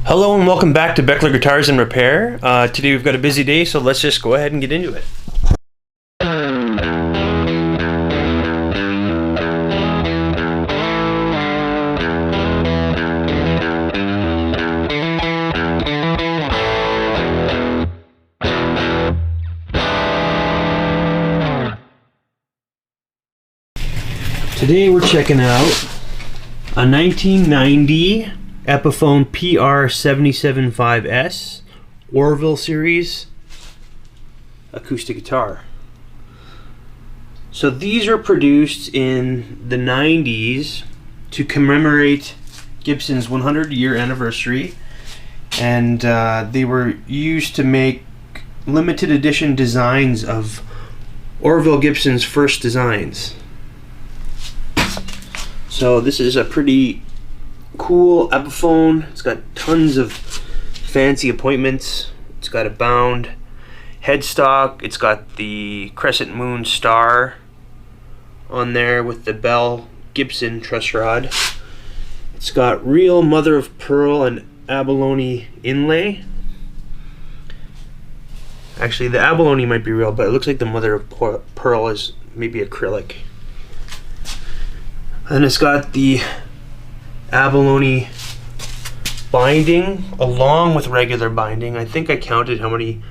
Hello and welcome back to Beckler Guitars and Repair. Today we've got a busy day, so let's just go ahead and get into it. Today we're checking out a 1990 Epiphone PR-775S Orville series acoustic guitar. So these are produced in the 90s to commemorate Gibson's 100-year anniversary, and they were used to make limited edition designs of Orville Gibson's first designs. So this is a pretty cool Epiphone. It's got tons of fancy appointments. It's got a bound headstock. It's got the crescent moon star on there with the Bell Gibson truss rod. It's got real mother of pearl and abalone inlay. Actually, the abalone might be real, but it looks like the mother of pearl is maybe acrylic. And it's got the abalone binding along with regular binding. I think I counted how many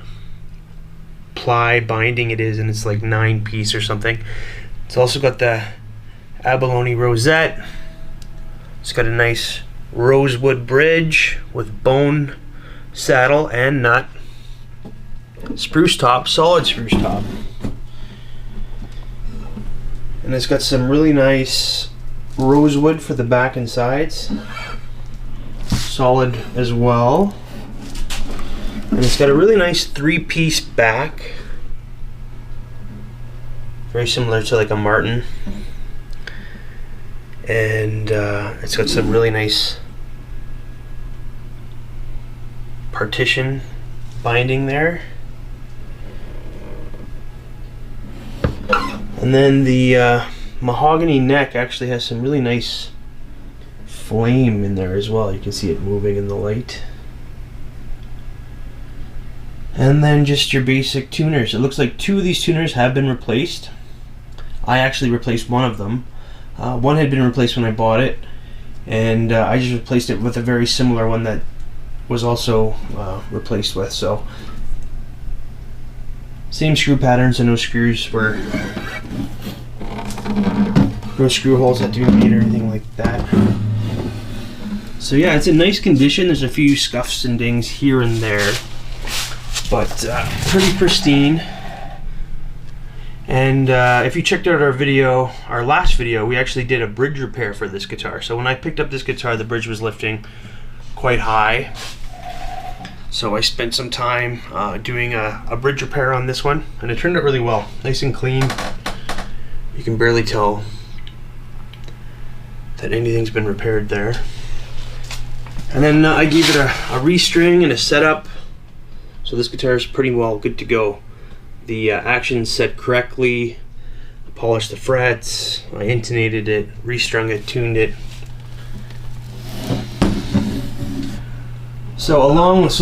ply binding it is, and it's like 9-piece or something. It's also got the abalone rosette. It's got a nice rosewood bridge with bone saddle and nut. Spruce top, solid spruce top. And it's got some really nice rosewood for the back and sides, solid as well, and it's got a really nice 3-piece back, very similar to like a Martin, and it's got some really nice partition binding there, and then the mahogany neck actually has some really nice flame in there as well. You can see it moving in the light. And then just your basic tuners. It looks like 2 of these tuners have been replaced. I actually replaced one of them. One had been replaced when I bought it, and I just replaced it with a very similar one that was also replaced with. So same screw patterns, and no screws were no screw holes that do made or anything like that. So yeah, it's in nice condition. There's a few scuffs and dings here and there, but pretty pristine. And if you checked out our video, our last video, we actually did a bridge repair for this guitar. So when I picked up this guitar, the bridge was lifting quite high. So I spent some time doing a bridge repair on this one, and it turned out really well. Nice and clean. You can barely tell that anything's been repaired there. And then I gave it a restring and a setup, so this guitar is pretty well good to go. The action's set correctly. I polished the frets, I intonated it, restrung it, tuned it. So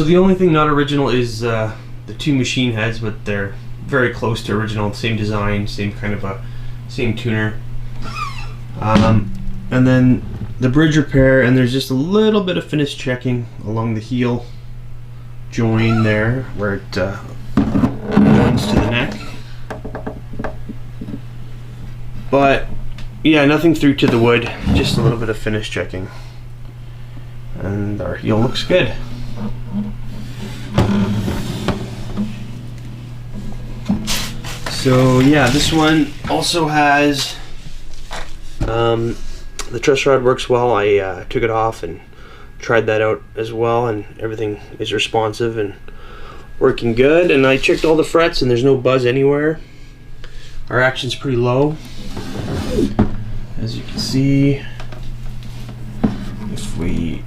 the only thing not original is the 2 machine heads, but they're very close to original, same design, same kind of same tuner. And then the bridge repair, and there's just a little bit of finish checking along the heel join there where it joins to the neck. But yeah, nothing through to the wood, just a little bit of finish checking. And our heel looks good. So yeah, this one also has the truss rod works well. I took it off and tried that out as well, and everything is responsive and working good. And I checked all the frets, and there's no buzz anywhere. Our action's pretty low, as you can see. If we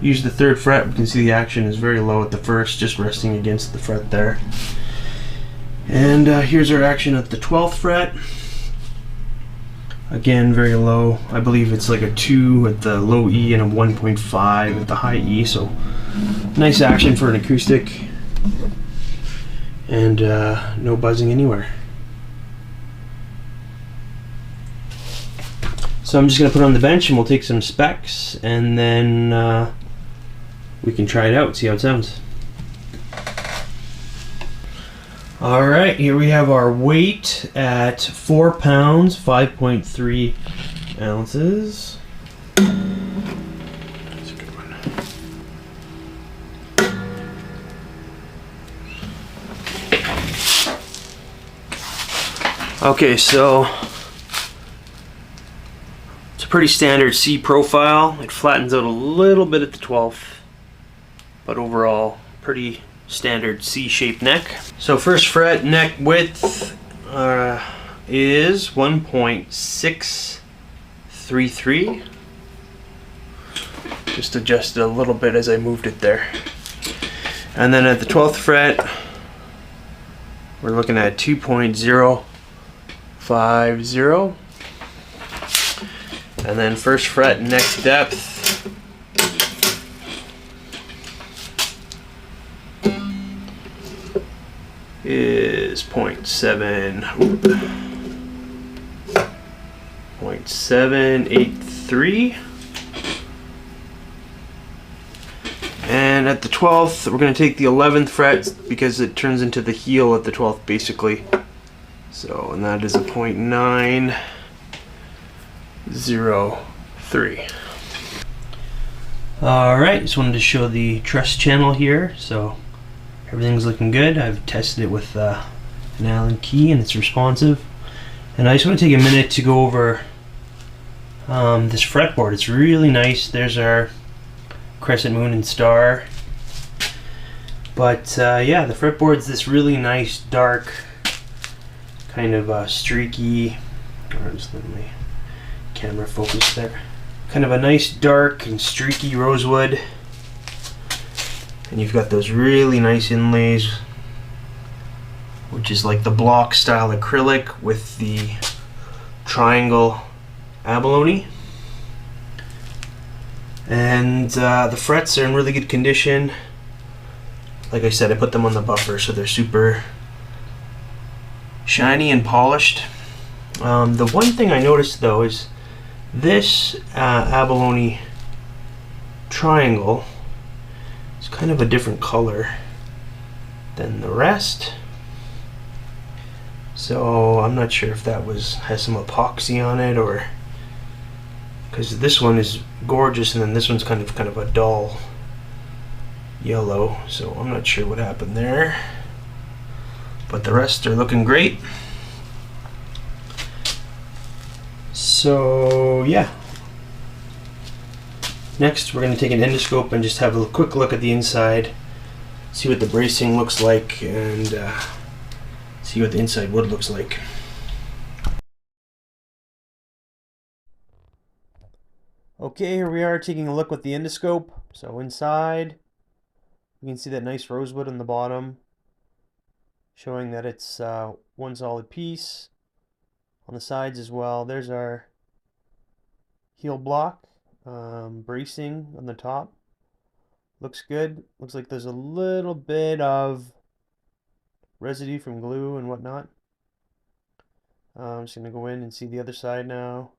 use the 3rd fret, we can see the action is very low at the 1st, just resting against the fret there. And here's our action at the 12th fret. Again, very low. I believe it's like a 2 at the low E and a 1.5 at the high E, so nice action for an acoustic. And no buzzing anywhere. So I'm just going to put it on the bench and we'll take some specs and then we can try it out, see how it sounds. Alright, here we have our weight at 4 pounds, 5.3 ounces. That's a good one. Okay, so it's a pretty standard C profile. It flattens out a little bit at the 12th, but overall pretty standard C-shaped neck. So first fret neck width is 1.633. Just adjusted a little bit as I moved it there. And then at the 12th fret, we're looking at 2.050. And then first fret neck depth is 0.783. And at the 12th, we're going to take the 11th fret because it turns into the heel at the 12th basically. So, and that is a 0.903. Alright, just wanted to show the Truss channel here. So everything's looking good. I've tested it with an Allen key and it's responsive. And I just want to take a minute to go over this fretboard. It's really nice. There's our crescent moon and star. But yeah, the fretboard's this really nice dark kind of streaky, or just let my camera focus there. Kind of a nice dark and streaky rosewood. And you've got those really nice inlays, which is like the block style acrylic with the triangle abalone. And the frets are in really good condition. Like I said, I put them on the buffer so they're super shiny and polished. The one thing I noticed though is this abalone triangle is kind of a different color than the rest. So I'm not sure if that has some epoxy on it, or because this one is gorgeous and then this one's kind of a dull yellow, so I'm not sure what happened there, but the rest are looking great. So yeah, next we're going to take an endoscope and just have a quick look at the inside, see what the bracing looks like, and see what the inside wood looks like. Okay, here we are taking a look with the endoscope. So inside, you can see that nice rosewood on the bottom, showing that it's one solid piece. On the sides as well, there's our heel block, bracing on the top. Looks good. Looks like there's a little bit of residue from glue and whatnot. I'm just going to go in and see the other side now.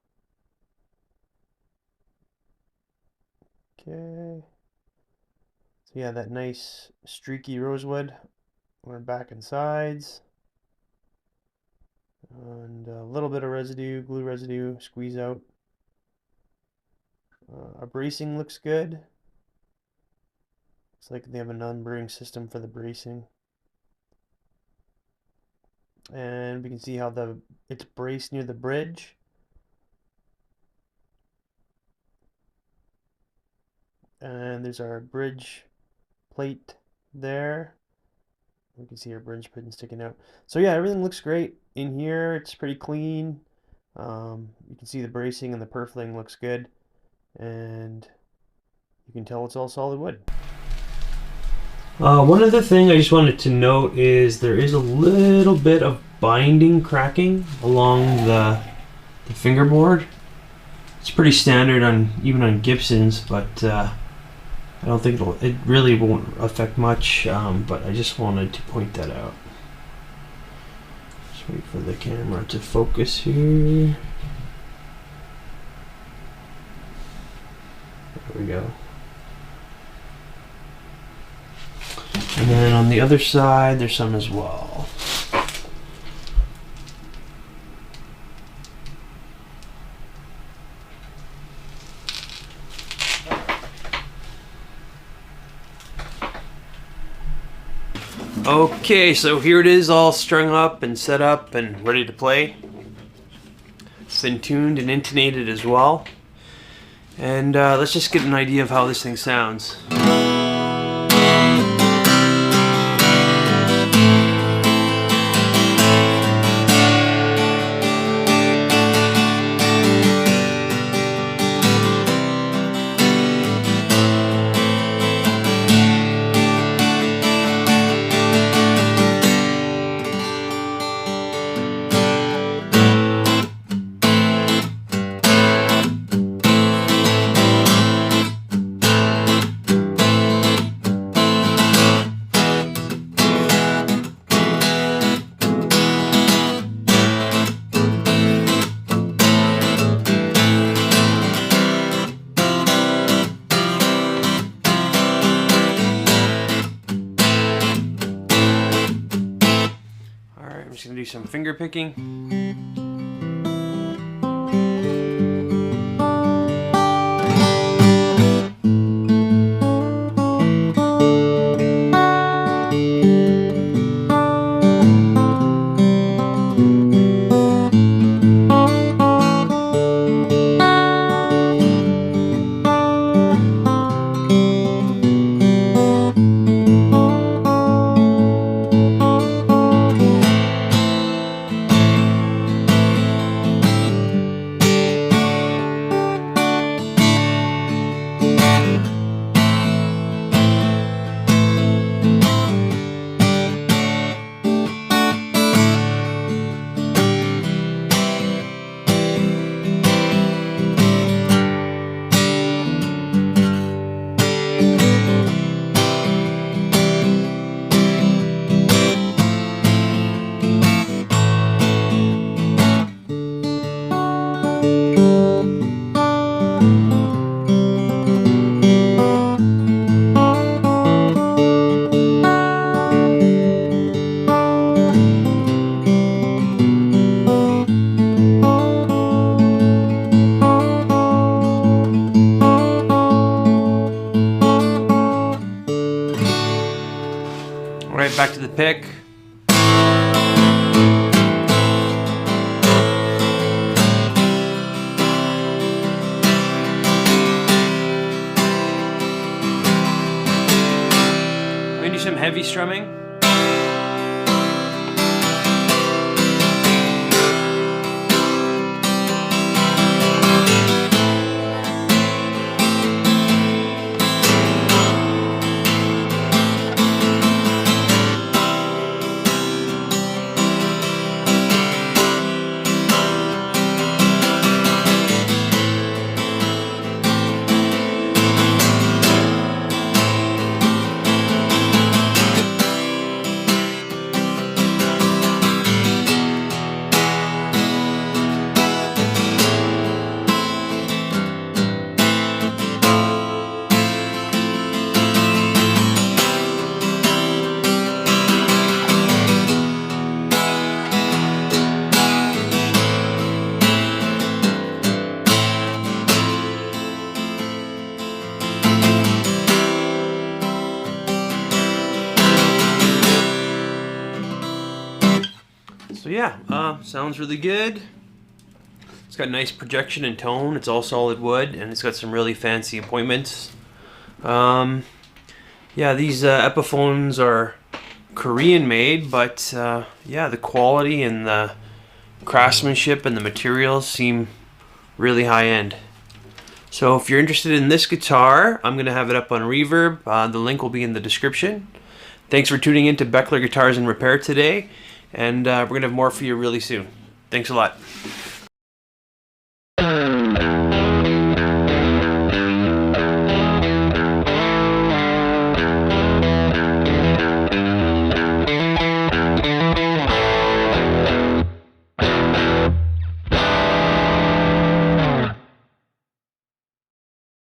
Okay. So yeah, that nice streaky rosewood on back and sides. And a little bit of residue, glue residue, squeeze out. Our bracing looks good. Looks like they have a non-burring system for the bracing. And we can see how it's braced near the bridge. And there's our bridge plate there. You can see our bridge pin sticking out. So yeah, everything looks great in here. It's pretty clean. You can see the bracing and the purfling looks good, and you can tell it's all solid wood. One other thing I just wanted to note is there is a little bit of binding cracking along the the fingerboard. It's pretty standard on even on Gibsons, but I don't think it really won't affect much. But I just wanted to point that out. Just wait for the camera to focus here. There we go. And then on the other side, there's some as well. Okay, so here it is, all strung up and set up and ready to play. It's been tuned and intonated as well. And let's just get an idea of how this thing sounds. I'm just going to do some finger picking. Right back to the pick. I'm gonna do some heavy strumming. So yeah, sounds really good. It's got nice projection and tone. It's all solid wood, and it's got some really fancy appointments. Yeah, these Epiphones are Korean made, but yeah, the quality and the craftsmanship and the materials seem really high end. So if you're interested in this guitar, I'm going to have it up on Reverb. The link will be in the description. Thanks for tuning in to Beckler Guitars and Repair today, and we're going to have more for you really soon. Thanks a lot.